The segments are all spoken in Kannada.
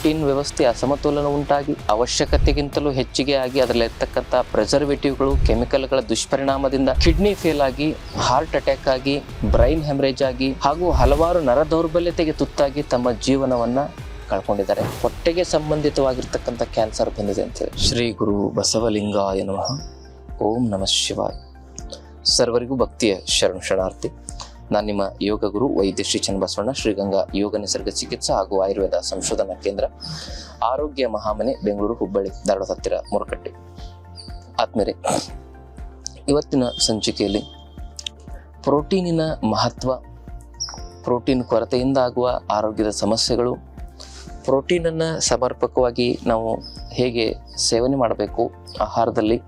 ಪ್ರೋಟೀನ್ ವ್ಯವಸ್ಥೆ ಅಸಮತೋಲನ ಉಂಟಾಗಿ ಅವಶ್ಯಕತೆಗಿಂತಲೂ ಹೆಚ್ಚಿಗೆ ಆಗಿ ಅದರಲ್ಲಿರ್ತಕ್ಕಂಥ ಪ್ರಿಸರ್ವೇಟಿವ್ಗಳು ಕೆಮಿಕಲ್ಗಳ ದುಷ್ಪರಿಣಾಮದಿಂದ ಕಿಡ್ನಿ ಫೇಲ್ ಆಗಿ ಹಾರ್ಟ್ ಅಟ್ಯಾಕ್ ಆಗಿ ಬ್ರೈನ್ ಹೆಮರೇಜ್ ಆಗಿ ಹಾಗೂ ಹಲವಾರು ನರ ದೌರ್ಬಲ್ಯತೆಗೆ ತುತ್ತಾಗಿ ತಮ್ಮ ಜೀವನವನ್ನ ಕಳ್ಕೊಂಡಿದ್ದಾರೆ. ಹೊಟ್ಟೆಗೆ ಸಂಬಂಧಿತವಾಗಿರ್ತಕ್ಕಂಥ ಕ್ಯಾನ್ಸರ್ ಬಂದಿದೆ ಅಂತೇಳಿ. ಶ್ರೀ ಗುರು ಬಸವಲಿಂಗಾಯ ನಮಃ. ಓಂ ನಮಃ ಶಿವಾಯ. ಸರ್ವರಿಗೂ ಭಕ್ತಿಯ ಶರಣಾರ್ಥಿ. ನಾನು ನಿಮ್ಮ ಯೋಗ ಗುರು ವೈದ್ಯ ಶ್ರೀ ಚನ್ನಬಸವಣ್ಣ, ಶ್ರೀಗಂಗಾ ಯೋಗ ನಿಸರ್ಗ ಚಿಕಿತ್ಸಾ ಹಾಗೂ ಆಯುರ್ವೇದ ಸಂಶೋಧನಾ ಕೇಂದ್ರ, ಆರೋಗ್ಯ ಮಹಾಮನೆ, ಬೆಂಗಳೂರು, ಹುಬ್ಬಳ್ಳಿ, ಧಾರವಾಡ ಹತ್ತಿರ ಮುರಕಟ್ಟಿ. ಆತ್ಮೀಯರೇ, ಇವತ್ತಿನ ಸಂಚಿಕೆಯಲ್ಲಿ ಪ್ರೋಟೀನಿನ ಮಹತ್ವ, ಪ್ರೋಟೀನ್ ಕೊರತೆಯಿಂದ ಆಗುವ ಆರೋಗ್ಯದ ಸಮಸ್ಯೆಗಳು, ಪ್ರೋಟೀನನ್ನು ಸಮರ್ಪಕವಾಗಿ ನಾವು ಹೇಗೆ ಸೇವನೆ ಮಾಡಬೇಕು ಆಹಾರದಲ್ಲಿ,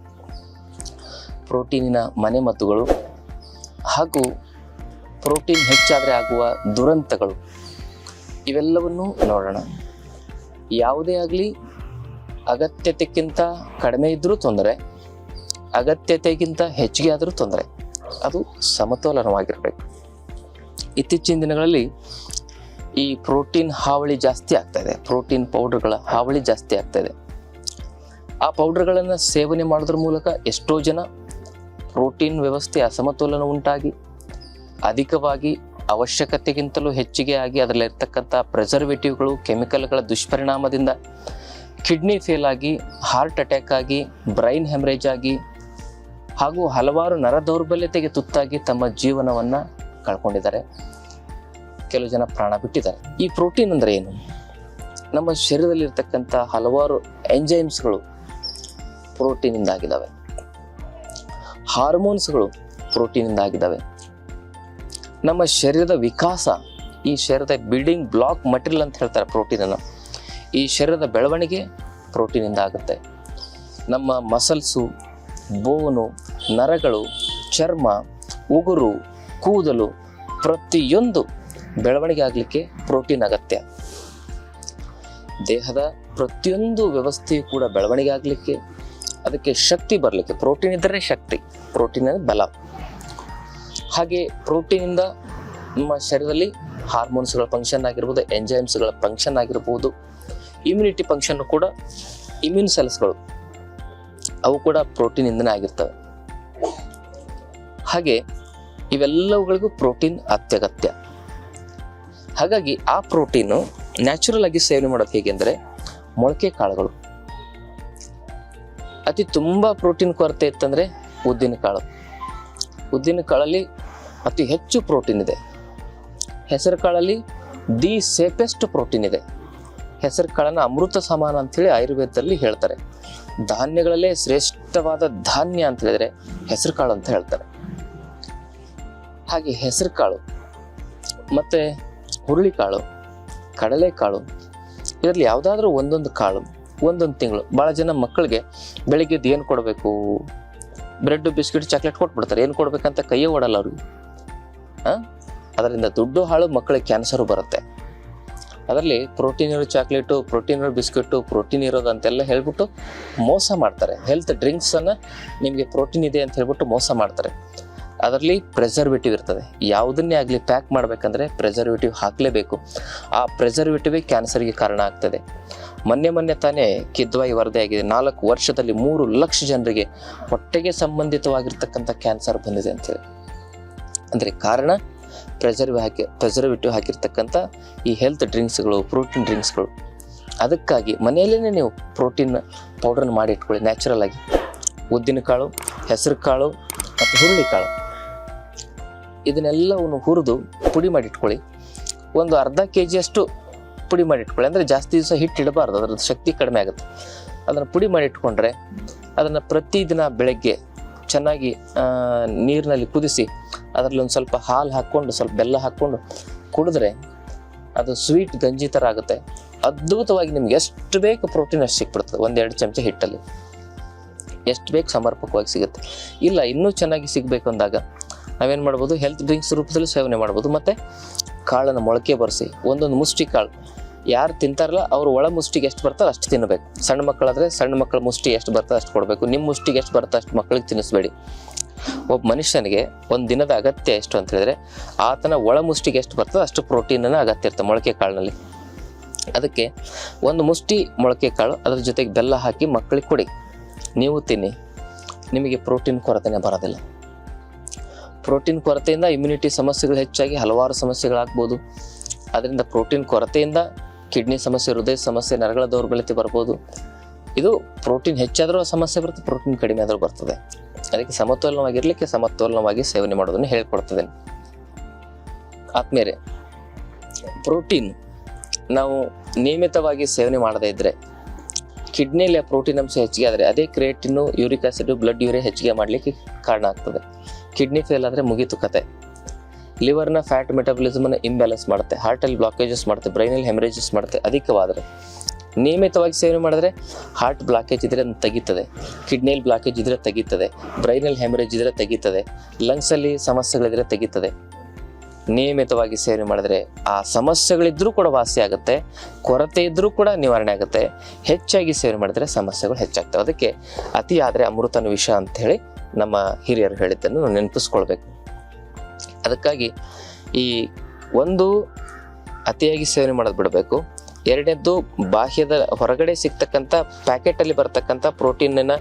ಪ್ರೋಟೀನಿನ ಮನೆಮದ್ದುಗಳು ಹಾಗೂ ಪ್ರೋಟೀನ್ ಹೆಚ್ಚಾದರೆ ಆಗುವ ದುರಂತಗಳು, ಇವೆಲ್ಲವನ್ನೂ ನೋಡೋಣ. ಯಾವುದೇ ಆಗಲಿ ಅಗತ್ಯತೆಗಿಂತ ಕಡಿಮೆ ಇದ್ದರೂ ತೊಂದರೆ, ಅಗತ್ಯತೆಗಿಂತ ಹೆಚ್ಚಿಗೆ ಆದರೂ ತೊಂದರೆ. ಅದು ಸಮತೋಲನವಾಗಿರಬೇಕು. ಇತ್ತೀಚಿನ ದಿನಗಳಲ್ಲಿ ಈ ಪ್ರೋಟೀನ್ ಹಾವಳಿ ಜಾಸ್ತಿ ಆಗ್ತಾ ಇದೆ. ಪ್ರೋಟೀನ್ ಪೌಡರ್ಗಳ ಹಾವಳಿ ಜಾಸ್ತಿ ಆಗ್ತಾ ಇದೆ. ಆ ಪೌಡರ್ಗಳನ್ನು ಸೇವನೆ ಮಾಡೋದ್ರ ಮೂಲಕ ಎಷ್ಟೋ ಜನ ಪ್ರೋಟೀನ್ ವ್ಯವಸ್ಥೆ ಅಸಮತೋಲನ ಉಂಟಾಗಿ ಅಧಿಕವಾಗಿ ಅವಶ್ಯಕತೆಗಿಂತಲೂ ಹೆಚ್ಚಿಗೆ ಆಗಿ ಅದರಲ್ಲಿರ್ತಕ್ಕಂಥ ಪ್ರಿಸರ್ವೇಟಿವ್ಗಳು ಕೆಮಿಕಲ್ಗಳ ದುಷ್ಪರಿಣಾಮದಿಂದ ಕಿಡ್ನಿ ಫೇಲ್ ಆಗಿ ಹಾರ್ಟ್ ಅಟ್ಯಾಕ್ ಆಗಿ ಬ್ರೈನ್ ಹೆಮರೇಜ್ ಆಗಿ ಹಾಗೂ ಹಲವಾರು ನರ ದೌರ್ಬಲ್ಯತೆಗೆ ತುತ್ತಾಗಿ ತಮ್ಮ ಜೀವನವನ್ನು ಕಳ್ಕೊಂಡಿದ್ದಾರೆ. ಕೆಲವು ಜನ ಪ್ರಾಣ ಬಿಟ್ಟಿದ್ದಾರೆ. ಈ ಪ್ರೋಟೀನ್ ಅಂದರೆ ಏನು? ನಮ್ಮ ಶರೀರದಲ್ಲಿರ್ತಕ್ಕಂಥ ಹಲವಾರು ಎಂಜೈಮ್ಸ್ಗಳು ಪ್ರೋಟೀನಿಂದ ಆಗಿದ್ದಾವೆ. ಹಾರ್ಮೋನ್ಸ್ಗಳು ಪ್ರೋಟೀನಿಂದ ಆಗಿದ್ದಾವೆ. ನಮ್ಮ ಶರೀರದ ವಿಕಾಸ, ಈ ಶರೀರದ ಬಿಲ್ಡಿಂಗ್ ಬ್ಲಾಕ್ ಮಟೀರಿಯಲ್ ಅಂತ ಹೇಳ್ತಾರೆ ಪ್ರೋಟೀನನ್ನು. ಈ ಶರೀರದ ಬೆಳವಣಿಗೆ ಪ್ರೋಟೀನಿಂದ ಆಗುತ್ತೆ. ನಮ್ಮ ಮಸಲ್ಸು, ಬೋನು, ನರಗಳು, ಚರ್ಮ, ಉಗುರು, ಕೂದಲು ಪ್ರತಿಯೊಂದು ಬೆಳವಣಿಗೆ ಆಗಲಿಕ್ಕೆ ಪ್ರೋಟೀನ್ ಅಗತ್ಯ. ದೇಹದ ಪ್ರತಿಯೊಂದು ವ್ಯವಸ್ಥೆಯು ಕೂಡ ಬೆಳವಣಿಗೆ ಆಗಲಿಕ್ಕೆ, ಅದಕ್ಕೆ ಶಕ್ತಿ ಬರಲಿಕ್ಕೆ ಪ್ರೋಟೀನ್ ಇದ್ದರೆ ಶಕ್ತಿ, ಪ್ರೋಟೀನ್ ಅಂದರೆ ಬಲ. ಹಾಗೆ ಪ್ರೋಟೀನಿಂದ ನಮ್ಮ ಶರೀರದಲ್ಲಿ ಹಾರ್ಮೋನ್ಸ್ಗಳ ಫಂಕ್ಷನ್ ಆಗಿರ್ಬೋದು, ಎಂಜೈಮ್ಸ್ಗಳ ಫಂಕ್ಷನ್ ಆಗಿರ್ಬೋದು, ಇಮ್ಯುನಿಟಿ ಫಂಕ್ಷನ್ ಕೂಡ, ಇಮ್ಯೂನ್ ಸೆಲ್ಸ್ಗಳು ಅವು ಕೂಡ ಪ್ರೋಟೀನಿಂದನೇ ಆಗಿರ್ತವೆ. ಹಾಗೆ ಇವೆಲ್ಲವುಗಳಿಗೂ ಪ್ರೋಟೀನ್ ಅತ್ಯಗತ್ಯ. ಹಾಗಾಗಿ ಆ ಪ್ರೋಟೀನು ನ್ಯಾಚುರಲ್ ಆಗಿ ಸೇವನೆ ಮಾಡೋದು ಹೇಗೆ ಅಂದರೆ ಮೊಳಕೆ ಕಾಳುಗಳು. ಅತಿ ತುಂಬ ಪ್ರೋಟೀನ್ ಕೊರತೆ ಇತ್ತಂದರೆ ಉದ್ದಿನ ಕಾಳು. ಉದ್ದಿನ ಕಾಳಲ್ಲಿ ಅತಿ ಹೆಚ್ಚು ಪ್ರೋಟೀನ್ ಇದೆ. ಹೆಸರು ಕಾಳಲ್ಲಿ ದಿ ಸೇಫೆಸ್ಟ್ ಪ್ರೋಟೀನ್ ಇದೆ. ಹೆಸರು ಕಾಳನ್ನು ಅಮೃತ ಸಮಾನ ಅಂಥೇಳಿ ಆಯುರ್ವೇದದಲ್ಲಿ ಹೇಳ್ತಾರೆ. ಧಾನ್ಯಗಳಲ್ಲೇ ಶ್ರೇಷ್ಠವಾದ ಧಾನ್ಯ ಅಂತ ಹೇಳಿದರೆ ಹೆಸರು ಕಾಳು ಅಂತ ಹೇಳ್ತಾರೆ. ಹಾಗೆ ಹೆಸರು ಕಾಳು ಮತ್ತು ಹುರುಳಿಕಾಳು, ಕಡಲೆಕಾಳು, ಇದರಲ್ಲಿ ಯಾವುದಾದ್ರೂ ಒಂದೊಂದು ಕಾಳು ಒಂದೊಂದು ತಿಂಗಳು. ಭಾಳ ಜನ ಮಕ್ಕಳಿಗೆ ಬೆಳಿಗ್ಗೆದ್ದು ಏನು ಕೊಡಬೇಕು, ಬ್ರೆಡ್ ಬಿಸ್ಕಿಟ್ ಚಾಕ್ಲೇಟ್ ಕೊಟ್ಬಿಡ್ತಾರೆ. ಏನು ಕೊಡ್ಬೇಕಂತ ಕೈಯೇ ಓಡಲ್ಲ ಅವ್ರಿಗೆ. ಅದರಿಂದ ದುಡ್ಡು ಹಾಳು, ಮಕ್ಕಳಿಗೆ ಕ್ಯಾನ್ಸರು ಬರುತ್ತೆ. ಅದರಲ್ಲಿ ಪ್ರೋಟೀನ್ ಇರೋ ಚಾಕ್ಲೇಟು, ಪ್ರೋಟೀನ್ ಇರೋ ಬಿಸ್ಕಿಟ್ಟು, ಪ್ರೋಟೀನ್ ಇರೋದು ಅಂತೆಲ್ಲ ಹೇಳ್ಬಿಟ್ಟು ಮೋಸ ಮಾಡ್ತಾರೆ. ಹೆಲ್ತ್ ಡ್ರಿಂಕ್ಸನ್ನು ನಿಮಗೆ ಪ್ರೋಟೀನ್ ಇದೆ ಅಂತ ಹೇಳ್ಬಿಟ್ಟು ಮೋಸ ಮಾಡ್ತಾರೆ. ಅದರಲ್ಲಿ ಪ್ರಿಸರ್ವೇಟಿವ್ ಇರ್ತದೆ. ಯಾವುದನ್ನೇ ಆಗಲಿ ಪ್ಯಾಕ್ ಮಾಡಬೇಕಂದ್ರೆ ಪ್ರಿಸರ್ವೇಟಿವ್ ಹಾಕಲೇಬೇಕು. ಆ ಪ್ರಿಸರ್ವೇಟಿವೇ ಕ್ಯಾನ್ಸರ್ಗೆ ಕಾರಣ ಆಗ್ತದೆ. ಮೊನ್ನೆ ತಾನೇ ಕಿದ್ವಾಯಿ ವರದಿ ಆಗಿದೆ. 4 ವರ್ಷದಲ್ಲಿ 3 ಲಕ್ಷ ಜನರಿಗೆ ಹೊಟ್ಟೆಗೆ ಸಂಬಂಧಿತವಾಗಿರ್ತಕ್ಕಂಥ ಕ್ಯಾನ್ಸರ್ ಬಂದಿದೆ ಅಂತೇಳಿ. ಅಂದರೆ ಕಾರಣ ಪ್ರಿಸರ್ವೇಟಿವ್ ಹಾಕಿರ್ತಕ್ಕಂಥ ಈ ಹೆಲ್ತ್ ಡ್ರಿಂಕ್ಸ್ಗಳು, ಪ್ರೋಟೀನ್ ಡ್ರಿಂಕ್ಸ್ಗಳು. ಅದಕ್ಕಾಗಿ ಮನೆಯಲ್ಲೇ ನೀವು ಪ್ರೋಟೀನ್ ಪೌಡ್ರನ್ನ ಮಾಡಿ ಇಟ್ಕೊಳ್ಳಿ ನ್ಯಾಚುರಲ್ ಆಗಿ. ಉದ್ದಿನ ಕಾಳು, ಹೆಸರು ಕಾಳು ಮತ್ತು ಹುರುಳಿಕಾಳು ಇದನ್ನೆಲ್ಲವನ್ನು ಹುರಿದು ಪುಡಿ ಮಾಡಿಟ್ಕೊಳ್ಳಿ. ಒಂದು ಅರ್ಧ kg ಪುಡಿ ಮಾಡಿಟ್ಕೊಳ್ಳಿ. ಅಂದರೆ ಜಾಸ್ತಿ ದಿವಸ ಹಿಟ್ಟು ಇಡಬಾರ್ದು, ಅದರದ್ದು ಶಕ್ತಿ ಕಡಿಮೆ ಆಗುತ್ತೆ. ಅದನ್ನು ಪುಡಿ ಮಾಡಿಟ್ಕೊಂಡ್ರೆ ಅದನ್ನು ಪ್ರತಿದಿನ ಬೆಳಗ್ಗೆ ಚೆನ್ನಾಗಿ ನೀರಿನಲ್ಲಿ ಕುದಿಸಿ ಅದರಲ್ಲಿ ಒಂದು ಸ್ವಲ್ಪ ಹಾಲು ಹಾಕ್ಕೊಂಡು ಸ್ವಲ್ಪ ಬೆಲ್ಲ ಹಾಕ್ಕೊಂಡು ಕುಡಿದ್ರೆ ಅದು ಸ್ವೀಟ್ ಗಂಜಿ ಥರ ಆಗುತ್ತೆ. ಅದ್ಭುತವಾಗಿ ನಿಮ್ಗೆ ಎಷ್ಟು ಬೇಕು ಪ್ರೋಟೀನ್ ಅಷ್ಟು ಸಿಕ್ಬಿಡ್ತದೆ. 1-2 ಚಮಚ ಹಿಟ್ಟಲ್ಲಿ ಎಷ್ಟು ಬೇಕು ಸಮರ್ಪಕವಾಗಿ ಸಿಗುತ್ತೆ. ಇಲ್ಲ ಇನ್ನೂ ಚೆನ್ನಾಗಿ ಸಿಗಬೇಕು ಅಂದಾಗ ನಾವೇನು ಮಾಡ್ಬೋದು, ಹೆಲ್ತ್ ಡ್ರಿಂಕ್ಸ್ ರೂಪದಲ್ಲಿ ಸೇವನೆ ಮಾಡ್ಬೋದು. ಮತ್ತು ಕಾಳನ್ನು ಮೊಳಕೆ ಬರೆಸಿ ಒಂದೊಂದು ಮುಷ್ಟಿ ಕಾಳು ಯಾರು ತಿಂತಾರಲ್ಲ ಅವರು ಒಳ ಮುಷ್ಟಿಗೆ ಎಷ್ಟು ಬರ್ತದೆ ಅಷ್ಟು ತಿನ್ನಬೇಕು. ಸಣ್ಣ ಮಕ್ಕಳಾದರೆ ಸಣ್ಣ ಮಕ್ಕಳ ಮುಷ್ಟಿ ಎಷ್ಟು ಬರ್ತದೆ ಅಷ್ಟು ಕೊಡಬೇಕು. ನಿಮ್ಮ ಮುಷ್ಟಿಗೆ ಎಷ್ಟು ಬರ್ತದೆ ಅಷ್ಟು ಮಕ್ಕಳಿಗೆ ತಿನ್ನಿಸ್ಬೇಡಿ. ಒಬ್ಬ ಮನುಷ್ಯನಿಗೆ ಒಂದು ದಿನದ ಅಗತ್ಯ ಎಷ್ಟು ಅಂತ ಹೇಳಿದ್ರೆ ಆತನ ಒಳ ಮುಷ್ಟಿಗೆ ಎಷ್ಟು ಬರ್ತದೆ ಅಷ್ಟು ಪ್ರೋಟೀನನ್ನು ಅಗತ್ಯ ಇರ್ತದೆ ಮೊಳಕೆ ಕಾಳಿನಲ್ಲಿ. ಅದಕ್ಕೆ ಒಂದು ಮುಷ್ಟಿ ಮೊಳಕೆ ಕಾಳು ಅದ್ರ ಜೊತೆಗೆ ಬೆಲ್ಲ ಹಾಕಿ ಮಕ್ಕಳಿಗೆ ಕೊಡಿ, ನೀವು ತಿನ್ನಿ, ನಿಮಗೆ ಪ್ರೋಟೀನ್ ಕೊರತೆನೇ ಬರೋದಿಲ್ಲ. ಪ್ರೋಟೀನ್ ಕೊರತೆಯಿಂದ ಇಮ್ಯುನಿಟಿ ಸಮಸ್ಯೆಗಳು ಹೆಚ್ಚಾಗಿ ಹಲವಾರು ಸಮಸ್ಯೆಗಳಾಗ್ಬೋದು. ಅದರಿಂದ ಪ್ರೋಟೀನ್ ಕೊರತೆಯಿಂದ ಕಿಡ್ನಿ ಸಮಸ್ಯೆ, ಹೃದಯ ಸಮಸ್ಯೆ, ನರಗಳ ದೌರ್ಬಲ್ಯತೆ ಬರ್ಬೋದು. ಇದು ಪ್ರೋಟೀನ್ ಹೆಚ್ಚಾದರೂ ಸಮಸ್ಯೆ ಬರುತ್ತೆ, ಪ್ರೋಟೀನ್ ಕಡಿಮೆ ಆದರೂ ಬರ್ತದೆ. ಅದಕ್ಕೆ ಸಮತೋಲನವಾಗಿರಲಿಕ್ಕೆ ಸಮತೋಲನವಾಗಿ ಸೇವನೆ ಮಾಡೋದನ್ನು ಹೇಳ್ಕೊಡ್ತದೇನೆ. ಆದ್ಮೇಲೆ ಪ್ರೋಟೀನ್ ನಾವು ನಿಯಮಿತವಾಗಿ ಸೇವನೆ ಮಾಡದೇ ಇದ್ದರೆ ಕಿಡ್ನಿಯಲ್ಲಿ ಪ್ರೋಟೀನ್ ಅಂಶ ಹೆಚ್ಚಿಗೆ ಆದರೆ ಅದೇ creatine, uric acid, blood urea ಹೆಚ್ಚಿಗೆ ಮಾಡಲಿಕ್ಕೆ ಕಾರಣ ಆಗ್ತದೆ. ಕಿಡ್ನಿ ಫೇಲ್ ಆದರೆ ಮುಗೀತು ಕತೆ. ಲಿವರ್ನ ಫ್ಯಾಟ್ ಮೆಟಬಲಿಸಮನ್ನು ಇಂಬ್ಯಾಲೆನ್ಸ್ ಮಾಡುತ್ತೆ, ಹಾರ್ಟಲ್ಲಿ ಬ್ಲಾಕೇಜಸ್ ಮಾಡುತ್ತೆ, ಬ್ರೈನಲ್ಲಿ ಹೆಮರೇಜಸ್ ಮಾಡುತ್ತೆ. ಅಧಿಕವಾದರೆ ನಿಯಮಿತವಾಗಿ ಸೇವನೆ ಮಾಡಿದ್ರೆ ಹಾರ್ಟ್ ಬ್ಲಾಕೇಜ್ ಇದ್ರೆ ಅದನ್ನು ತೆಗೀತದೆ, ಕಿಡ್ನಿಯಲ್ಲಿ ಬ್ಲಾಕೇಜ್ ಇದ್ರೆ ತೆಗೀತದೆ, ಬ್ರೈನಲ್ಲಿ ಹೆಮರೇಜ್ ಇದ್ರೆ ತೆಗೀತದೆ, ಲಂಗ್ಸಲ್ಲಿ ಸಮಸ್ಯೆಗಳಿದ್ರೆ ತೆಗೀತದೆ. ನಿಯಮಿತವಾಗಿ ಸೇವನೆ ಮಾಡಿದ್ರೆ ಆ ಸಮಸ್ಯೆಗಳಿದ್ರೂ ಕೂಡ ವಾಸಿ ಆಗುತ್ತೆ, ಕೊರತೆ ಇದ್ರೂ ಕೂಡ ನಿವಾರಣೆ ಆಗುತ್ತೆ. ಹೆಚ್ಚಾಗಿ ಸೇವನೆ ಮಾಡಿದ್ರೆ ಸಮಸ್ಯೆಗಳು ಹೆಚ್ಚಾಗ್ತವೆ. ಅದಕ್ಕೆ ಅತಿ ಆದರೆ ಅಮೃತನ ವಿಷ ಅಂತ ಹೇಳಿ ನಮ್ಮ ಹಿರಿಯರು ಹೇಳಿದ್ದನ್ನು ನಾವು ನೆನಪಿಸ್ಕೊಳ್ಬೇಕು. ಅದಕ್ಕಾಗಿ ಈ ಒಂದು ಅತಿಯಾಗಿ ಸೇವನೆ ಮಾಡೋದು ಬಿಡಬೇಕು. ಎರಡನೇದ್ದು ಬಾಹ್ಯದ ಹೊರಗಡೆ ಸಿಗ್ತಕ್ಕಂಥ ಪ್ಯಾಕೆಟಲ್ಲಿ ಬರ್ತಕ್ಕಂಥ ಪ್ರೋಟೀನಿನ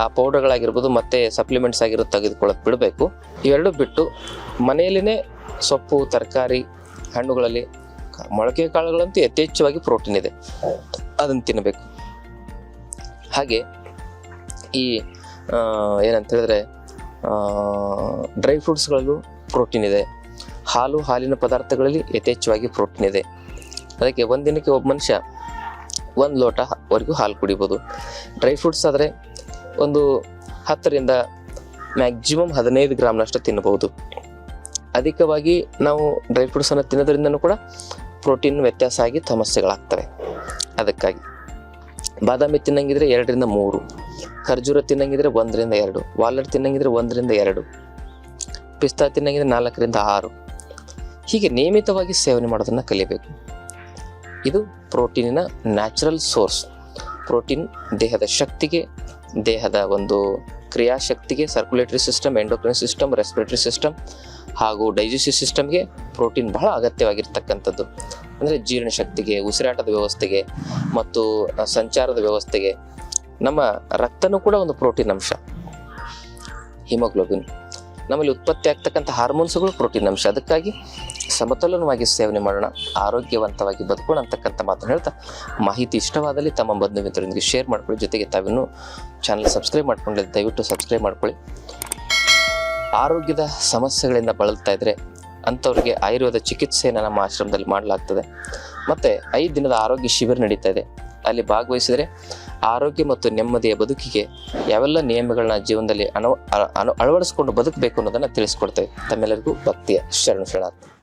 ಆ ಪೌಡರ್ಗಳಾಗಿರ್ಬೋದು ಮತ್ತು ಸಪ್ಲಿಮೆಂಟ್ಸ್ ಆಗಿರೋದು ತೆಗೆದುಕೊಳ್ಳೋದು ಬಿಡಬೇಕು. ಇವೆರಡು ಬಿಟ್ಟು ಮನೆಯಲ್ಲಿನೇ ಸೊಪ್ಪು, ತರಕಾರಿ, ಹಣ್ಣುಗಳಲ್ಲಿ ಮೊಳಕೆ ಕಾಳುಗಳಂತೂ ಯಥೇಚ್ಛವಾಗಿ ಪ್ರೋಟೀನ್ ಇದೆ, ಅದನ್ನು ತಿನ್ನಬೇಕು. ಹಾಗೆ ಈ ಏನಂತ ಹೇಳಿದ್ರೆ ಡ್ರೈ ಫ್ರೂಟ್ಸ್ಗಳಲ್ಲೂ ಪ್ರೋಟೀನ್ ಇದೆ, ಹಾಲು, ಹಾಲಿನ ಪದಾರ್ಥಗಳಲ್ಲಿ ಯಥೇಚ್ಛವಾಗಿ ಪ್ರೋಟೀನ್ ಇದೆ. ಅದಕ್ಕೆ ಒಂದಿನಕ್ಕೆ ಒಬ್ಬ ಮನುಷ್ಯ 1 ಲೋಟವರೆಗೂ ಹಾಲು ಕುಡಿಬೋದು. ಡ್ರೈ ಫ್ರೂಟ್ಸ್ ಆದರೆ ಒಂದು 10ರಿಂದ ಮ್ಯಾಕ್ಸಿಮಮ್ 15 ಗ್ರಾಮ್ನಷ್ಟು ತಿನ್ನಬಹುದು. ಅಧಿಕವಾಗಿ ನಾವು ಡ್ರೈ ಫ್ರೂಟ್ಸನ್ನು ತಿನ್ನೋದ್ರಿಂದನೂ ಕೂಡ ಪ್ರೋಟೀನ್ ವ್ಯತ್ಯಾಸ ಆಗಿ ಸಮಸ್ಯೆಗಳಾಗ್ತವೆ. ಅದಕ್ಕಾಗಿ ಬಾದಾಮಿ ತಿನ್ನಂಗಿದ್ರೆ 2ರಿಂದ 3, ಖರ್ಜೂರ ತಿನ್ನಂಗಿದ್ರೆ 1ರಿಂದ 2, ವಾಲ್ನಟ್ ತಿನ್ನಂಗಿದ್ರೆ 1ರಿಂದ 2, ಪಿಸ್ತಾ ತಿನ್ನಂಗಿದ್ರೆ 4ರಿಂದ 6. ಹೀಗೆ ನಿಯಮಿತವಾಗಿ ಸೇವನೆ ಮಾಡೋದನ್ನು ಕಲಿಬೇಕು. ಇದು ಪ್ರೋಟೀನಿನ ನ್ಯಾಚುರಲ್ ಸೋರ್ಸ್. ಪ್ರೋಟೀನ್ ದೇಹದ ಶಕ್ತಿಗೆ, ದೇಹದ ಒಂದು ಕ್ರಿಯಾಶಕ್ತಿಗೆ, circulatory system, endocrine system, respiratory system ಹಾಗೂ ಡೈಜೆಸ್ಟಿವ್ ಸಿಸ್ಟಮ್ಗೆ ಪ್ರೋಟೀನ್ ಬಹಳ ಅಗತ್ಯವಾಗಿರ್ತಕ್ಕಂಥದ್ದು. ಅಂದರೆ ಜೀರ್ಣಶಕ್ತಿಗೆ, ಉಸಿರಾಟದ ವ್ಯವಸ್ಥೆಗೆ ಮತ್ತು ಸಂಚಾರದ ವ್ಯವಸ್ಥೆಗೆ. ನಮ್ಮ ರಕ್ತನೂ ಕೂಡ ಒಂದು ಪ್ರೋಟೀನ್ ಅಂಶ, ಹಿಮೋಗ್ಲೋಬಿನ್. ನಮ್ಮಲ್ಲಿ ಉತ್ಪತ್ತಿ ಆಗ್ತಕ್ಕಂಥ ಹಾರ್ಮೋನ್ಸ್ಗಳು ಪ್ರೋಟೀನ್ ಅಂಶ. ಅದಕ್ಕಾಗಿ ಸಮತೋಲನವಾಗಿ ಸೇವನೆ ಮಾಡೋಣ, ಆರೋಗ್ಯವಂತವಾಗಿ ಬದುಕೋಣ ಅಂತಕ್ಕಂಥ ಮಾತನ್ನು ಹೇಳ್ತಾ, ಮಾಹಿತಿ ಇಷ್ಟವಾದಲ್ಲಿ ತಮ್ಮ ಬಂಧು ಮಿತ್ರರೊಂದಿಗೆ ಶೇರ್ ಮಾಡ್ಕೊಳ್ಳಿ. ಜೊತೆಗೆ ತಾವಿನ್ನೂ ಚಾನಲ್ ಸಬ್ಸ್ಕ್ರೈಬ್ ಮಾಡ್ಕೊಂಡಿಲ್ಲ, ದಯವಿಟ್ಟು ಸಬ್ಸ್ಕ್ರೈಬ್ ಮಾಡ್ಕೊಳ್ಳಿ. ಆರೋಗ್ಯದ ಸಮಸ್ಯೆಗಳಿಂದ ಬಳಲ್ತಾ ಇದ್ರೆ ಅಂಥವ್ರಿಗೆ ಆಯುರ್ವೇದ ಚಿಕಿತ್ಸೆಯನ್ನು ನಮ್ಮ ಆಶ್ರಮದಲ್ಲಿ ಮಾಡಲಾಗ್ತದೆ. ಮತ್ತು 5 ದಿನದ ಆರೋಗ್ಯ ಶಿಬಿರ ನಡೀತಾ ಇದೆ. ಅಲ್ಲಿ ಭಾಗವಹಿಸಿದರೆ ಆರೋಗ್ಯ ಮತ್ತು ನೆಮ್ಮದಿಯ ಬದುಕಿಗೆ ಯಾವೆಲ್ಲ ನಿಯಮಗಳನ್ನ ಜೀವನದಲ್ಲಿ ಅಳವಡಿಸ್ಕೊಂಡು ಬದುಕಬೇಕು ಅನ್ನೋದನ್ನು ತಿಳಿಸ್ಕೊಡ್ತೇವೆ. ತಮ್ಮೆಲ್ಲರಿಗೂ ಭಕ್ತಿಯ ಶರಣಾರ್ಥಿ.